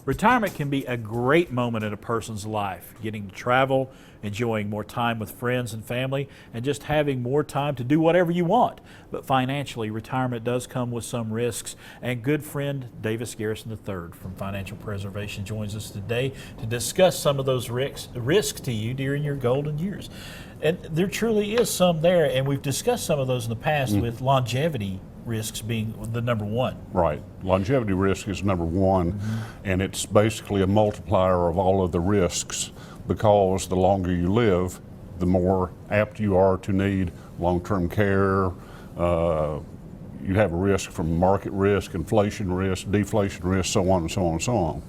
Retirement can be a great moment in a person's life, getting to travel, enjoying more time with friends and family, and just having more time to do whatever you want. But financially, retirement does come with some risks, and good friend Garrison the Third from Financial Preservation joins us today to discuss some of those risks to you during your golden years. And there truly is some there, and we've discussed some of those in the past with longevity risks being the number one. Right. Longevity risk is number one, and it's basically a multiplier of all of the risks, because the longer you live, the more apt you are to need long-term care. You have a risk from market risk, inflation risk, deflation risk, so on and so on and so on.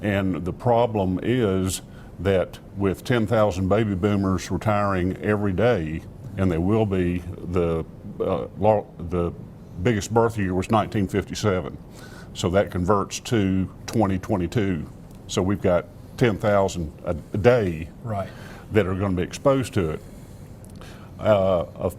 And the problem is that with 10,000 baby boomers retiring every day, and there will be, the biggest birth year was 1957. So that converts to 2022. So we've got 10,000 a day that are going to be exposed to it. Of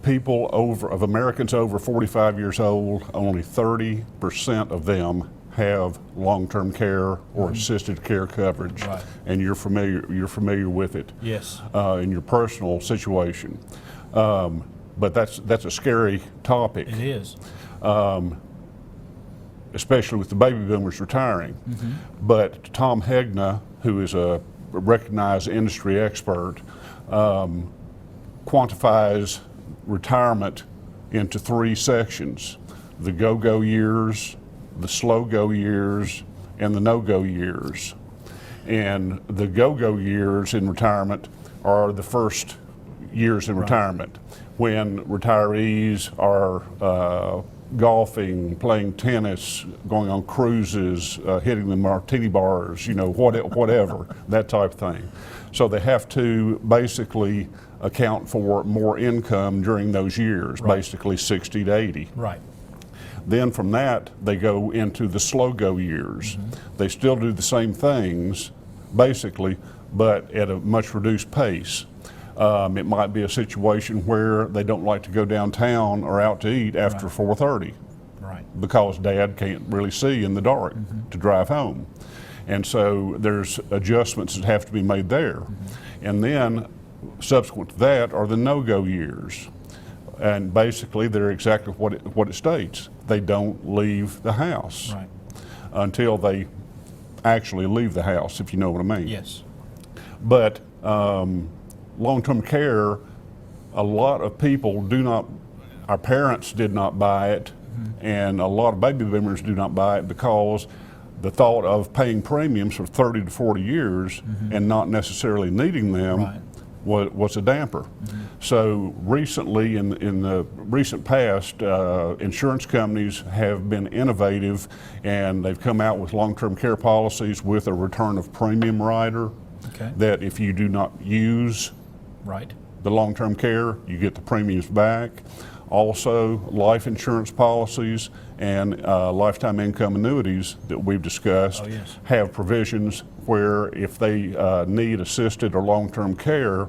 Americans over 45 years old, only 30% of them have long-term care or assisted care coverage, and you're familiar with it. Yes. In your personal situation, but that's a scary topic. It is. Especially with the baby boomers retiring. But Tom Hegna, who is a recognized industry expert, quantifies retirement into three sections: the go-go years, the slow-go years, and the no-go years. And the go-go years in retirement are the first years in retirement, when retirees are golfing, playing tennis, going on cruises, hitting the martini bars, whatever, that type of thing. So they have to basically account for more income during those years, basically 60 to 80. Right. Then from that, they go into the slow-go years. They still do the same things, basically, but at a much reduced pace. It might be a situation where they don't like to go downtown or out to eat after 4:30, because Dad can't really see in the dark to drive home. And so there's adjustments that have to be made there. And then subsequent to that are the no-go years. And basically they're exactly what it states. They don't leave the house until they actually leave the house, if you know what I mean. Yes. But long-term care, a lot of people do not, our parents did not buy it, and a lot of baby boomers do not buy it, because the thought of paying premiums for 30 to 40 years and not necessarily needing them was a damper. So recently, in the recent past, insurance companies have been innovative, and they've come out with long-term care policies with a return of premium rider, that if you do not use the long-term care, you get the premiums back. Also, life insurance policies and lifetime income annuities that we've discussed have provisions where if they need assisted or long-term care,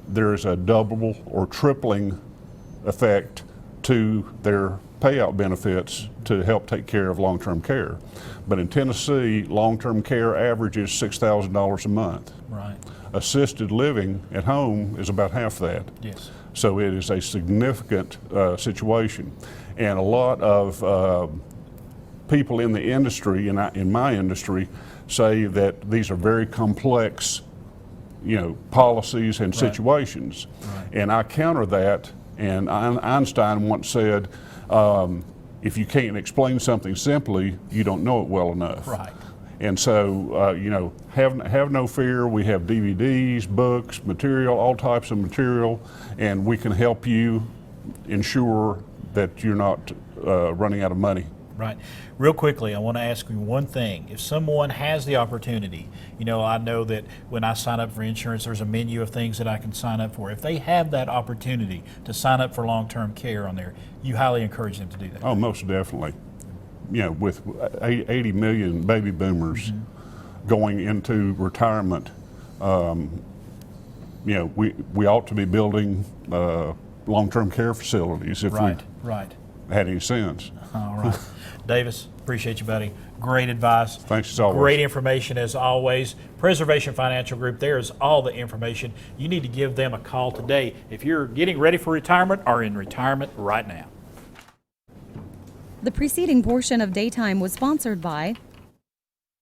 there's a double or tripling effect to their payout benefits to help take care of long-term care. But in Tennessee, long-term care averages $6,000 a month. Assisted living at home is about half that. So it is a significant situation. And a lot of people in the industry, in my industry, say that these are very complex, policies and situations. And I counter that, and Einstein once said, if you can't explain something simply, you don't know it well enough. And so, have no fear. We have DVDs, books, material, all types of material, and we can help you ensure that you're not running out of money. Real quickly, I want to ask you one thing. If someone has the opportunity, I know that when I sign up for insurance, there's a menu of things that I can sign up for. If they have that opportunity to sign up for long-term care on there, you highly encourage them to do that. Oh, most definitely. With 80 million baby boomers going into retirement, we ought to be building long-term care facilities. If had any sense. All right. Davis, appreciate you, buddy. Great advice. Thanks as always. Great information as always. Preservation Financial Group, there's all the information. You need to give them a call today if you're getting ready for retirement or in retirement right now. The preceding portion of Daytime was sponsored by